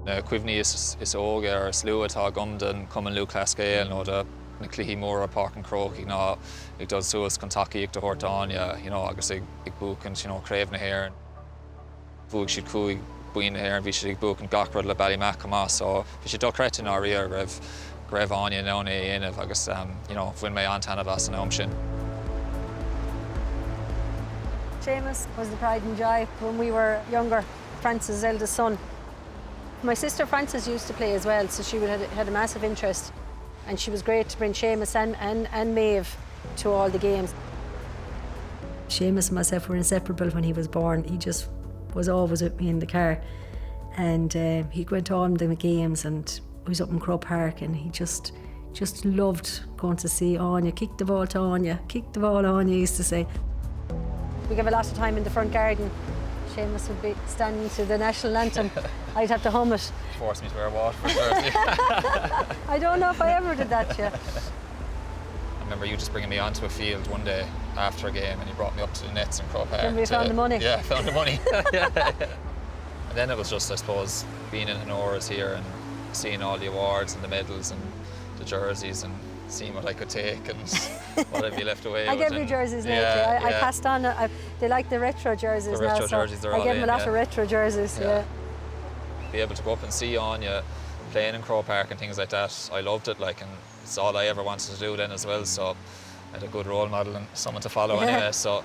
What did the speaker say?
Cuimhní is óga ar slú atá gomdan cumann Laochra Gael nó de na cluichí móra Páirc an Crocaigh ná ag dul suas conntaíochta Phort Láirge, agus ag buachan Chraobh na hÉireann. Bhuaigh siad Chuaigh buin na hÉireann, bhí siad ag buachan gachrad le Baile Mhic Cairbre, so bhí siad docreitin áirí ar raibh Áine nona dhéanamh agus bhain mé antainna bheas an am sin. Seamus was the pride and joy when we were younger, Francis' eldest son. My sister Frances used to play as well, so she had a massive interest. And she was great to bring Seamus and Maeve to all the games. Seamus and myself were inseparable when he was born. He just was always with me in the car. And he went to all the games, and we was up in Croagh Park, and he just loved going to see Áine. Kick the ball to Áine, kick the ball, Áine used to say. We gave a lot of time in the front garden. Seamus would be standing to the national anthem. I'd have to hum it. Forced me to wear Waterford jersey. I don't know if I ever did that, yeah. I remember you just bringing me onto a field one day after a game, and you brought me up to the nets in Croagh Park. Remember you found the money? Yeah, I found the money. And then it was just, I suppose, being in an Oras here and seeing all the awards and the medals and the jerseys and seeing what I could take and what I'd be left away with. I gave you jerseys lately. I passed on. They like the retro jerseys the retro now. Jerseys are I all gave them a lot in, of retro jerseys. Yeah. Be able to go up and see Áine playing in Croagh Park and things like that. I loved it, and it's all I ever wanted to do then as well. So I had a good role model and someone to follow anyway. So